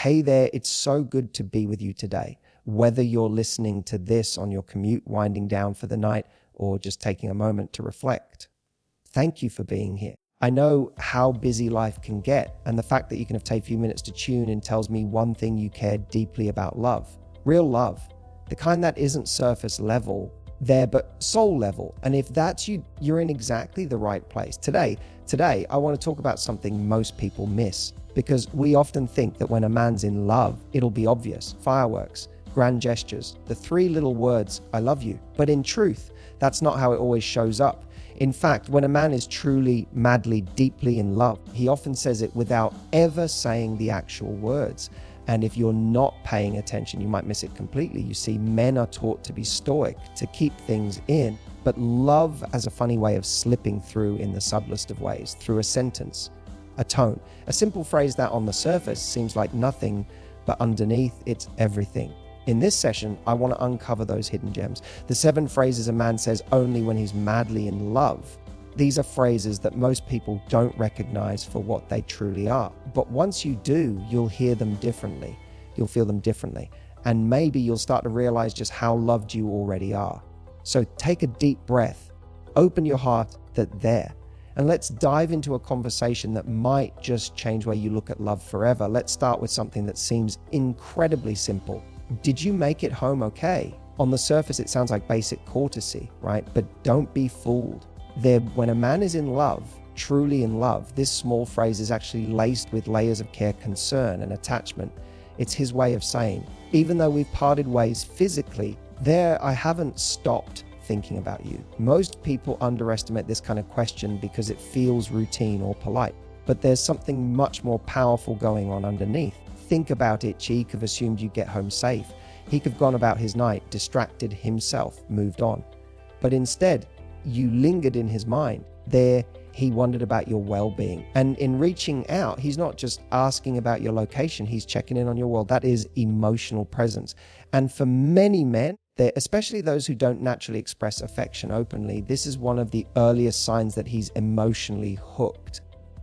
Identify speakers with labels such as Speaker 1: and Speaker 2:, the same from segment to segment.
Speaker 1: Hey there, it's so good to be with you today. Whether you're listening to this on your commute, winding down for the night, or just taking a moment to reflect, thank you for being here. I know how busy life can get, and the fact that you can have taken a few minutes to tune in tells me one thing: you care deeply about love. Real love. The kind that isn't surface level there, but soul level. And if that's you, you're in exactly the right place. Today, I want to talk about something most people miss, because we often think that when a man's in love, it'll be obvious: fireworks, grand gestures, the 3 little words, I love you. But in truth, that's not how it always shows up. In fact, when a man is truly, madly, deeply in love, he often says it without ever saying the actual words. And if you're not paying attention, you might miss it completely. You see, men are taught to be stoic, to keep things in, but love has a funny way of slipping through in the subtlest of ways, through a sentence, a tone, a simple phrase that on the surface seems like nothing, but underneath it's everything. In this session, I want to uncover those hidden gems, the 7 phrases a man says only when he's madly in love. These are phrases that most people don't recognize for what they truly are. But once you do, you'll hear them differently. You'll feel them differently. And maybe you'll start to realize just how loved you already are. So take a deep breath, open your heart there, and let's dive into a conversation that might just change the way you look at love forever. Let's start with something that seems incredibly simple. Did you make it home okay? On the surface, it sounds like basic courtesy, right? But don't be fooled. When a man is in love, truly in love, this small phrase is actually laced with layers of care, concern, and attachment. It's his way of saying, even though we've parted ways physically, I haven't stopped thinking about you. Most people underestimate this kind of question because it feels routine or polite, but there's something much more powerful going on underneath. Think about it. He could have assumed you'd get home safe. He could have gone about his night, distracted himself, moved on. But instead, you lingered in his mind. There, he wondered about your well-being. And in reaching out, he's not just asking about your location, he's checking in on your world. That is emotional presence. And for many men, especially those who don't naturally express affection openly, this is one of the earliest signs that he's emotionally hooked.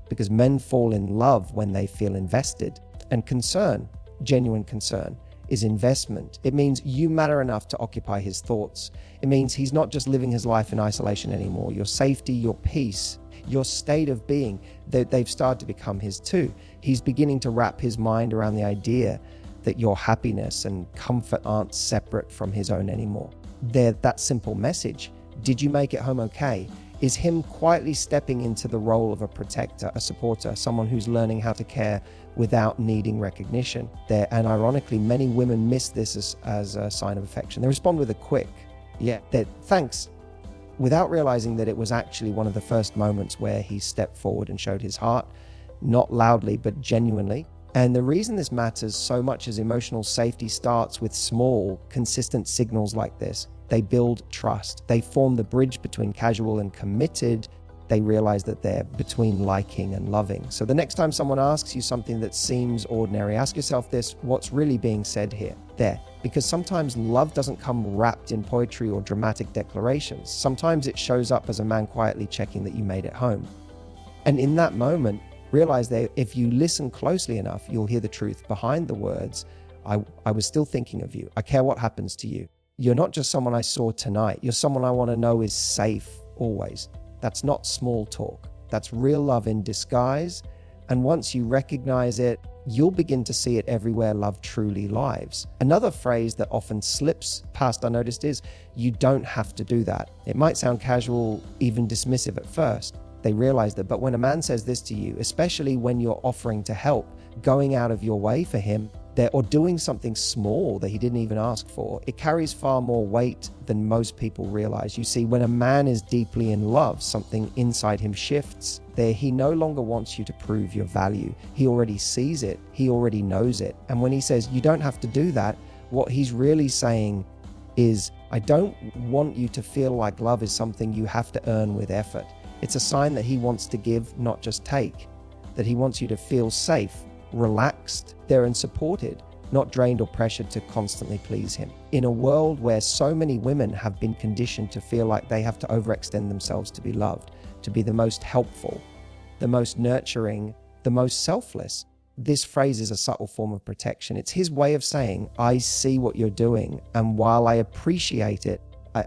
Speaker 1: Because men fall in love when they feel invested. And concern, genuine concern, is investment. It means you matter enough to occupy his thoughts. It means he's not just living his life in isolation anymore. Your safety, your peace, your state of being, they've started to become his too. He's beginning to wrap his mind around the idea that your happiness and comfort aren't separate from his own anymore. That simple message, did you make it home okay, is him quietly stepping into the role of a protector, a supporter, someone who's learning how to care without needing recognition. And ironically, many women miss this as a sign of affection. They respond with a quick, thanks, without realizing that it was actually one of the first moments where he stepped forward and showed his heart, not loudly, but genuinely. And the reason this matters so much is emotional safety starts with small, consistent signals like this. They build trust. They form the bridge between casual and committed. They realize that they're between liking and loving. So the next time someone asks you something that seems ordinary, ask yourself this: what's really being said here? Because sometimes love doesn't come wrapped in poetry or dramatic declarations. Sometimes it shows up as a man quietly checking that you made it home. And in that moment, realize that if you listen closely enough, you'll hear the truth behind the words. I was still thinking of you. I care what happens to you. You're not just someone I saw tonight. You're someone I want to know is safe always. That's not small talk. That's real love in disguise. And once you recognize it, you'll begin to see it everywhere love truly lives. Another phrase that often slips past unnoticed is, you don't have to do that. It might sound casual, even dismissive at first. They realize that, but when a man says this to you, especially when you're offering to help, going out of your way for him, or doing something small that he didn't even ask for, it carries far more weight than most people realize. You see, when a man is deeply in love, something inside him shifts. He no longer wants you to prove your value. He already sees it. He already knows it. And when he says, you don't have to do that, what he's really saying is, I don't want you to feel like love is something you have to earn with effort. It's a sign that he wants to give, not just take. That he wants you to feel safe, relaxed there and supported, not drained or pressured to constantly please him. In a world where so many women have been conditioned to feel like they have to overextend themselves to be loved, to be the most helpful, the most nurturing, the most selfless, this phrase is a subtle form of protection. It's his way of saying, I see what you're doing, and while I appreciate it,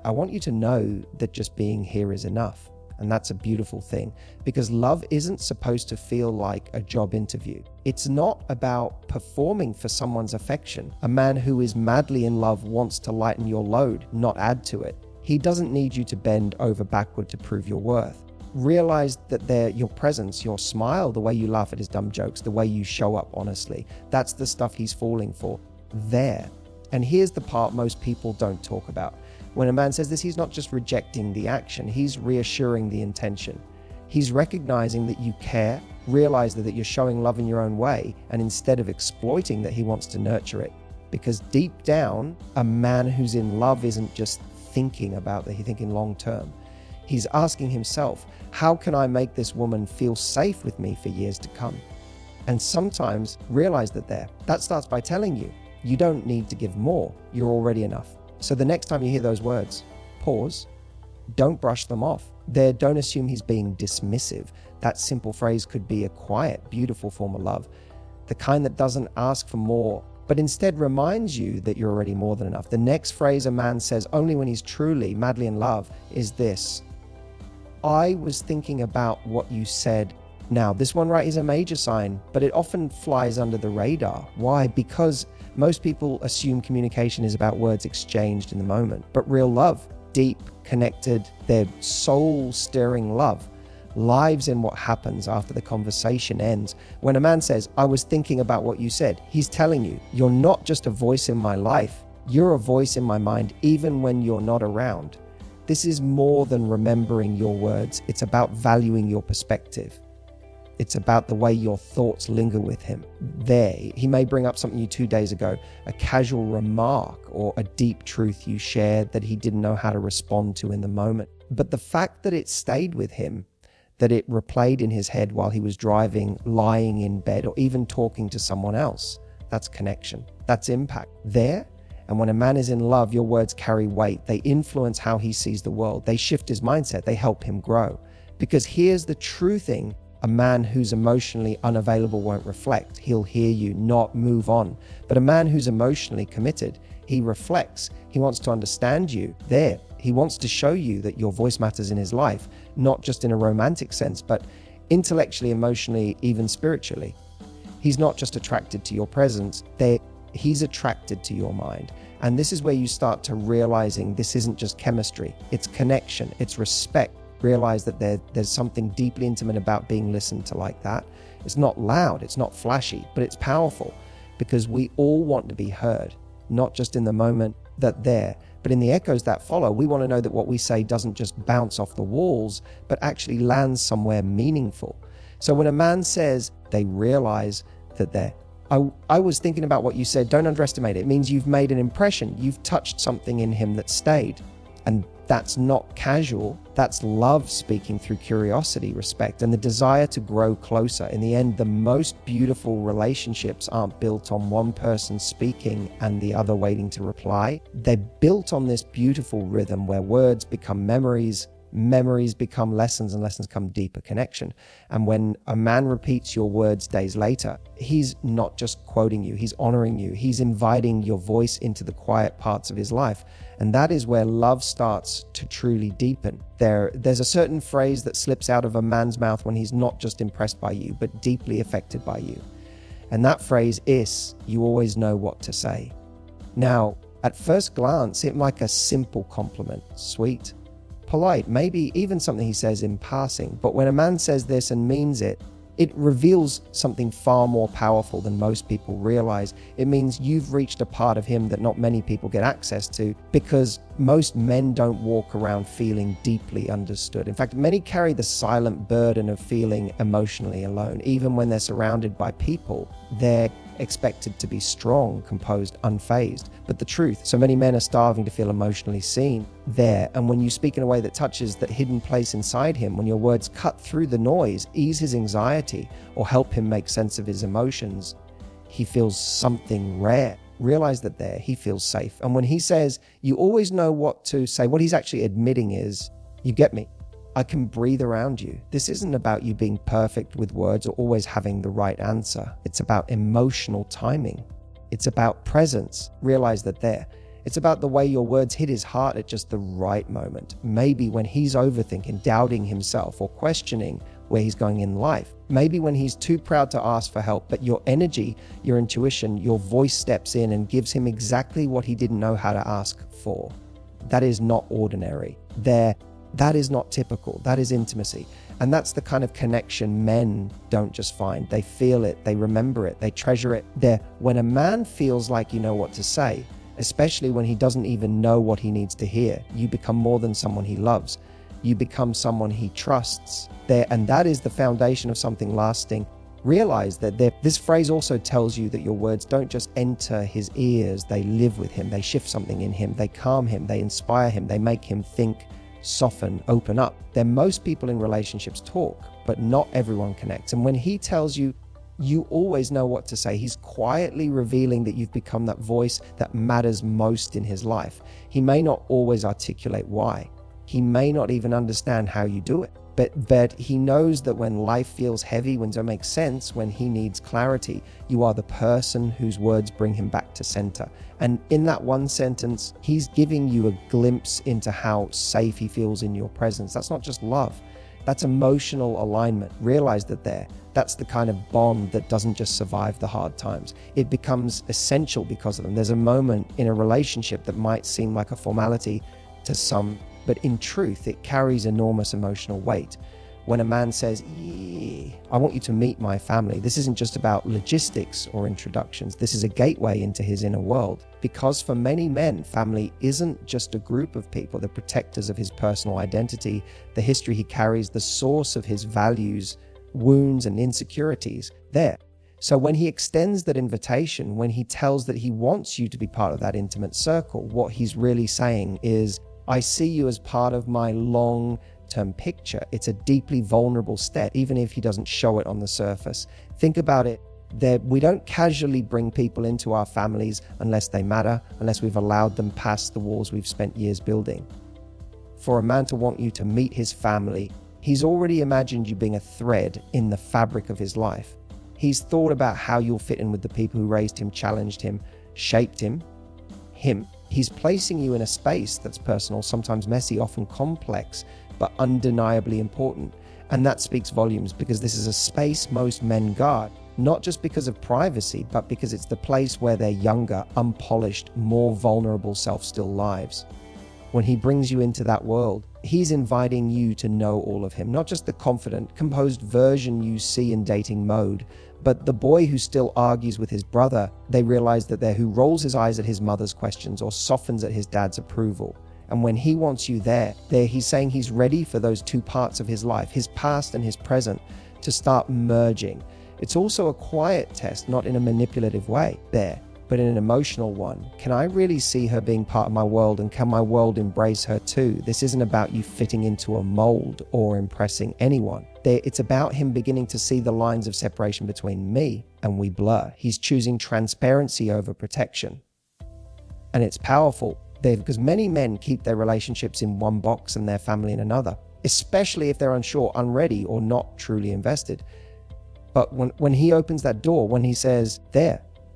Speaker 1: I want you to know that just being here is enough. And that's a beautiful thing, because love isn't supposed to feel like a job interview. It's not about performing for someone's affection. A man who is madly in love wants to lighten your load, not add to it. He doesn't need you to bend over backward to prove your worth. Realize that your presence, your smile, the way you laugh at his dumb jokes, the way you show up honestly, that's the stuff he's falling for there. And here's the part most people don't talk about. When a man says this, he's not just rejecting the action, he's reassuring the intention. He's recognizing that you care, realize that you're showing love in your own way, and instead of exploiting that, he wants to nurture it. Because deep down, a man who's in love isn't just thinking about that, he's thinking long term. He's asking himself, how can I make this woman feel safe with me for years to come? And sometimes realize that starts by telling you, you don't need to give more, you're already enough. So the next time you hear those words, pause, don't brush them off. Don't assume he's being dismissive. That simple phrase could be a quiet, beautiful form of love, the kind that doesn't ask for more, but instead reminds you that you're already more than enough. The next phrase a man says only when he's truly, madly in love is this: I was thinking about what you said. Now, this one right is a major sign, but it often flies under the radar. Why? Because most people assume communication is about words exchanged in the moment, but real love, deep, connected, their soul-stirring love, lives in what happens after the conversation ends. When a man says, I was thinking about what you said, he's telling you, you're not just a voice in my life, you're a voice in my mind, even when you're not around. This is more than remembering your words. It's about valuing your perspective. It's about the way your thoughts linger with him. He may bring up something you 2 days ago, a casual remark or a deep truth you shared that he didn't know how to respond to in the moment. But the fact that it stayed with him, that it replayed in his head while he was driving, lying in bed, or even talking to someone else, that's connection. That's impact. And when a man is in love, your words carry weight. They influence how he sees the world. They shift his mindset. They help him grow. Because here's the true thing: a man who's emotionally unavailable won't reflect. He'll hear you, not move on. But a man who's emotionally committed, he reflects. He wants to understand you. He wants to show you that your voice matters in his life, not just in a romantic sense, but intellectually, emotionally, even spiritually. He's not just attracted to your presence. He's attracted to your mind. And this is where you start to realizing this isn't just chemistry. It's connection. It's respect. Realize that there's something deeply intimate about being listened to like that. It's not loud, it's not flashy, but it's powerful, because we all want to be heard, not just in the moment but in the echoes that follow. We want to know that what we say doesn't just bounce off the walls, but actually lands somewhere meaningful. So when a man says they realize that I was thinking about what you said, don't underestimate it. It means you've made an impression. You've touched something in him that stayed. And that's not casual. That's love speaking through curiosity, respect, and the desire to grow closer. In the end, the most beautiful relationships aren't built on one person speaking and the other waiting to reply. They're built on this beautiful rhythm where words become memories, memories become lessons, and lessons become deeper connection. And when a man repeats your words days later, he's not just quoting you, he's honoring you. He's inviting your voice into the quiet parts of his life. And that is where love starts to truly deepen. There's a certain phrase that slips out of a man's mouth when he's not just impressed by you, but deeply affected by you. And that phrase is, you always know what to say. Now, at first glance, it might be a simple compliment, sweet, polite, maybe even something he says in passing. But when a man says this and means it, it reveals something far more powerful than most people realize. It means you've reached a part of him that not many people get access to, because most men don't walk around feeling deeply understood. In fact, many carry the silent burden of feeling emotionally alone. Even when they're surrounded by people, they're expected to be strong, composed, unfazed. But the truth, so many men are starving to feel emotionally seen there. And when you speak in a way that touches that hidden place inside him, when your words cut through the noise, ease his anxiety, or help him make sense of his emotions, he feels something rare. Realize that he feels safe. And when he says, you always know what to say, what he's actually admitting is, you get me. I can breathe around you. This isn't about you being perfect with words or always having the right answer. It's about emotional timing. It's about presence. Realize that there. It's about the way your words hit his heart at just the right moment. Maybe when he's overthinking, doubting himself, or questioning where he's going in life. Maybe when he's too proud to ask for help, but your energy, your intuition, your voice steps in and gives him exactly what he didn't know how to ask for. That is not ordinary. That is not typical. That is intimacy. And that's the kind of connection men don't just find. They feel it, they remember it, they treasure it. When a man feels like you know what to say, especially when he doesn't even know what he needs to hear, you become more than someone he loves. You become someone he trusts. And that is the foundation of something lasting. Realize that this phrase also tells you that your words don't just enter his ears, they live with him, they shift something in him, they calm him, they inspire him, they make him think, soften, open up. Most people in relationships talk, but not everyone connects. And when he tells you, you always know what to say. He's quietly revealing that you've become that voice that matters most in his life. He may not always articulate why. He may not even understand how you do it. But he knows that when life feels heavy, when it makes sense, when he needs clarity, you are the person whose words bring him back to center. And in that one sentence, he's giving you a glimpse into how safe he feels in your presence. That's not just love. That's emotional alignment. Realize that's the kind of bond that doesn't just survive the hard times. It becomes essential because of them. There's a moment in a relationship that might seem like a formality to some, but in truth, it carries enormous emotional weight. When a man says, I want you to meet my family, this isn't just about logistics or introductions. This is a gateway into his inner world. Because for many men, family isn't just a group of people, the protectors of his personal identity, the history he carries, the source of his values, wounds, and insecurities. So when he extends that invitation, when he tells that he wants you to be part of that intimate circle, what he's really saying is, I see you as part of my long-term picture. It's a deeply vulnerable step, even if he doesn't show it on the surface. Think about it. We don't casually bring people into our families unless they matter, unless we've allowed them past the walls we've spent years building. For a man to want you to meet his family, he's already imagined you being a thread in the fabric of his life. He's thought about how you'll fit in with the people who raised him, challenged him, shaped him. He's placing you in a space that's personal, sometimes messy, often complex, but undeniably important. And that speaks volumes, because this is a space most men guard, not just because of privacy, but because it's the place where their younger, unpolished, more vulnerable self still lives. When he brings you into that world, he's inviting you to know all of him, not just the confident, composed version you see in dating mode, but the boy who still argues with his brother. They realize that who rolls his eyes at his mother's questions or softens at his dad's approval. And when he wants you there, he's saying he's ready for those two parts of his life, his past and his present, to start merging. It's also a quiet test, not in a manipulative way but in an emotional one. Can I really see her being part of my world, and can my world embrace her too? This isn't about you fitting into a mold or impressing anyone. It's about him beginning to see the lines of separation between me and we blur. He's choosing transparency over protection. And it's powerful because many men keep their relationships in one box and their family in another, especially if they're unsure, unready, or not truly invested. But when he opens that door, when he says,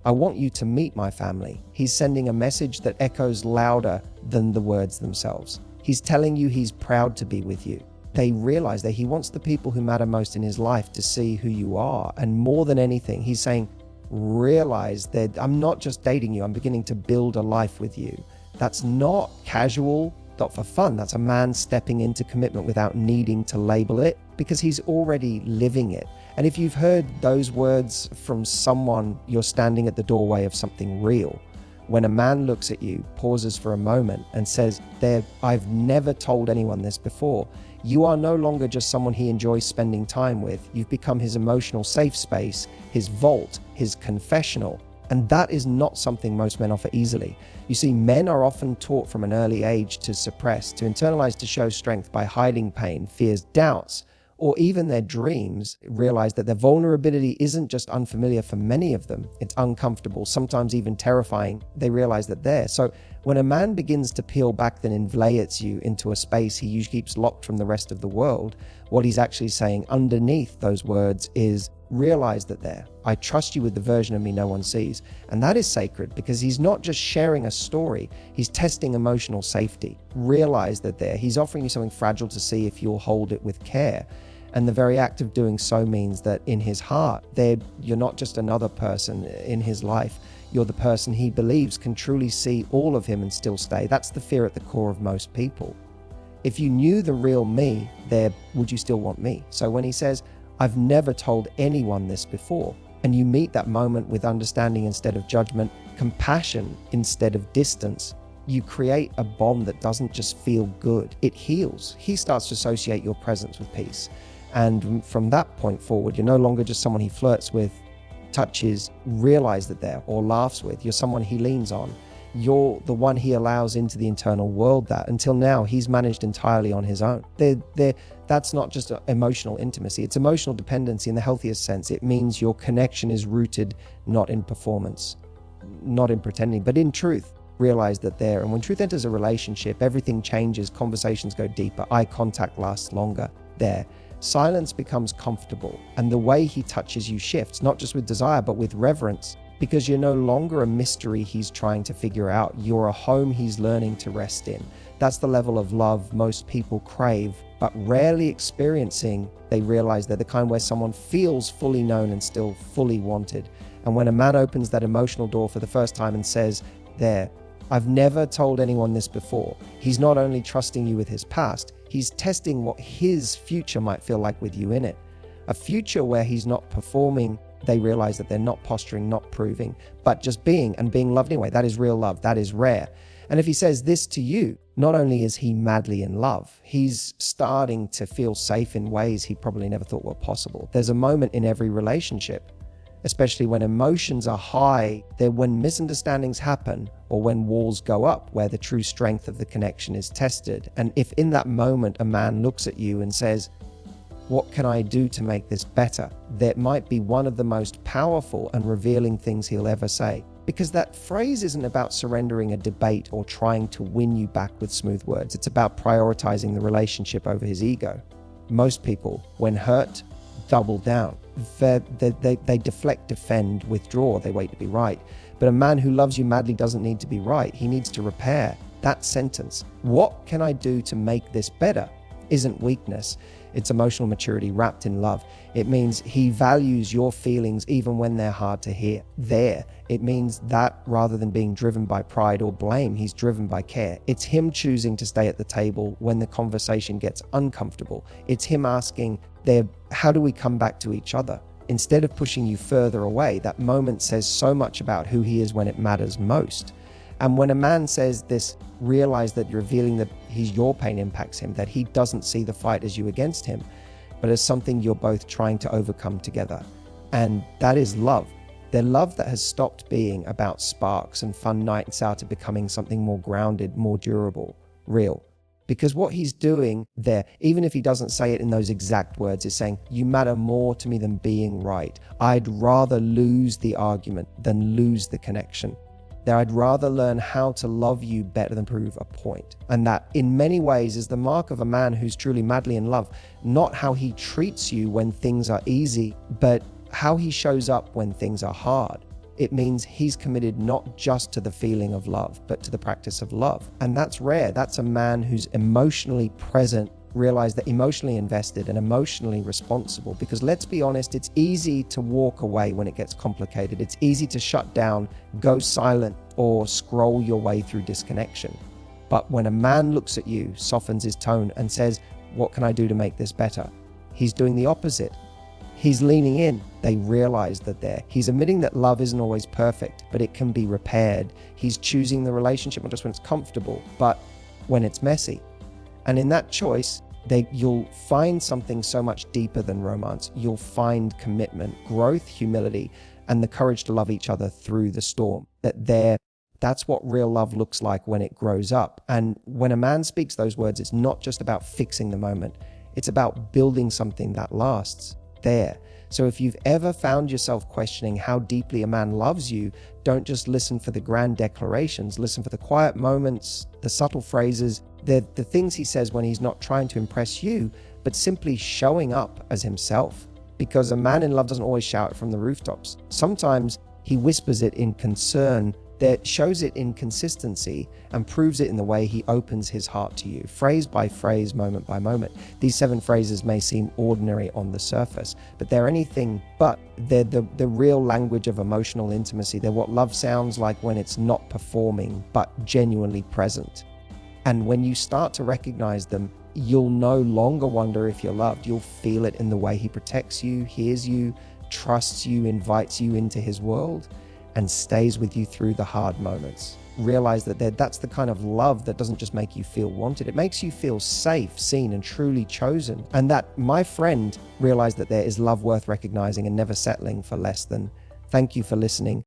Speaker 1: I want you to meet my family, he's sending a message that echoes louder than the words themselves. He's telling you he's proud to be with you. They realize that he wants the people who matter most in his life to see who you are. And more than anything, he's saying, realize that I'm not just dating you, I'm beginning to build a life with you. That's not casual, not for fun. That's a man stepping into commitment without needing to label it, because he's already living it. And if you've heard those words from someone, you're standing at the doorway of something real. When a man looks at you, pauses for a moment, and says, I've never told anyone this before, you are no longer just someone he enjoys spending time with. You've become his emotional safe space, his vault, his confessional. And that is not something most men offer easily. You see, men are often taught from an early age to suppress, to internalize, to show strength by hiding pain, fears, doubts, or even their dreams, realize that their vulnerability isn't just unfamiliar for many of them. It's uncomfortable, sometimes even terrifying. They realize that they're. So when a man begins to peel back, then inveilates you into a space he usually keeps locked from the rest of the world, what he's actually saying underneath those words is, realize that there. I trust you with the version of me no one sees. And that is sacred, because he's not just sharing a story, he's testing emotional safety. Realize that there. He's offering you something fragile to see if you'll hold it with care. And the very act of doing so means that in his heart, you're not just another person in his life. You're the person he believes can truly see all of him and still stay. That's the fear at the core of most people. If you knew the real me, would you still want me? So when he says, I've never told anyone this before, and you meet that moment with understanding instead of judgment, compassion instead of distance, you create a bond that doesn't just feel good, it heals. He starts to associate your presence with peace. And from that point forward, you're no longer just someone he flirts with, touches, realize that they're, or laughs with. You're someone he leans on. You're the one he allows into the internal world that until now he's managed entirely on his own. That's not just emotional intimacy, it's emotional dependency in the healthiest sense. It means your connection is rooted not in performance, not in pretending, but in truth. Realize that there. And when truth enters a relationship, everything changes, conversations go deeper, eye contact lasts longer there. Silence becomes comfortable, and the way he touches you shifts, not just with desire, but with reverence. Because you're no longer a mystery he's trying to figure out. You're a home he's learning to rest in. That's the level of love most people crave, but rarely experiencing. They realize they're the kind where someone feels fully known and still fully wanted. And when a man opens that emotional door for the first time and says, there, I've never told anyone this before, he's not only trusting you with his past, he's testing what his future might feel like with you in it. A future where he's not performing. They realize that they're not posturing, not proving, but just being, and being loved anyway. That is real love. That is rare. And if he says this to you, not only is he madly in love, he's starting to feel safe in ways he probably never thought were possible. There's a moment in every relationship, especially when emotions are high, when misunderstandings happen or when walls go up, where the true strength of the connection is tested. And if in that moment a man looks at you and says, what can I do to make this better? That might be one of the most powerful and revealing things he'll ever say. Because that phrase isn't about surrendering a debate or trying to win you back with smooth words. It's about prioritizing the relationship over his ego. Most people, when hurt, double down. They deflect, defend, withdraw. They wait to be right. But a man who loves you madly doesn't need to be right. He needs to repair. That sentence, what can I do to make this better, isn't weakness. It's emotional maturity wrapped in love. It means he values your feelings even when they're hard to hear. It means that rather than being driven by pride or blame, he's driven by care. It's him choosing to stay at the table when the conversation gets uncomfortable. It's him asking, how do we come back to each other? Instead of pushing you further away. That moment says so much about who he is when it matters most. And when a man says this, realize that you're revealing that your pain impacts him, that he doesn't see the fight as you against him, but as something you're both trying to overcome together. And that is love. The love that has stopped being about sparks and fun nights out to becoming something more grounded, more durable, real. Because what he's doing there, even if he doesn't say it in those exact words, is saying, you matter more to me than being right. I'd rather lose the argument than lose the connection. That I'd rather learn how to love you better than prove a point. And that in many ways is the mark of a man who's truly madly in love, not how he treats you when things are easy, but how he shows up when things are hard. It means he's committed not just to the feeling of love, but to the practice of love. And that's rare. That's a man who's emotionally present, realize that emotionally invested and emotionally responsible. Because let's be honest, it's easy to walk away when it gets complicated. It's easy to shut down, go silent, or scroll your way through disconnection. But when a man looks at you, softens his tone and says, what can I do to make this better? He's doing the opposite. He's leaning in. They realize that he's admitting that love isn't always perfect, but it can be repaired. He's choosing the relationship not just when it's comfortable, but when it's messy. And in that choice, you'll find something so much deeper than romance. You'll find commitment, growth, humility, and the courage to love each other through the storm. That's what real love looks like when it grows up. And when a man speaks those words, it's not just about fixing the moment. It's about building something that lasts there. So if you've ever found yourself questioning how deeply a man loves you, don't just listen for the grand declarations, listen for the quiet moments, the subtle phrases, the things he says when he's not trying to impress you, but simply showing up as himself. Because a man in love doesn't always shout it from the rooftops. Sometimes he whispers it in concern, that shows it in consistency, and proves it in the way he opens his heart to you, phrase by phrase, moment by moment. These 7 phrases may seem ordinary on the surface, but they're anything but. They're the real language of emotional intimacy. They're what love sounds like when it's not performing, but genuinely present. And when you start to recognize them, you'll no longer wonder if you're loved. You'll feel it in the way he protects you, hears you, trusts you, invites you into his world, and stays with you through the hard moments. Realize that that's the kind of love that doesn't just make you feel wanted. It makes you feel safe, seen, and truly chosen. And that, my friend, realize that there is love worth recognizing and never settling for less than. Thank you for listening.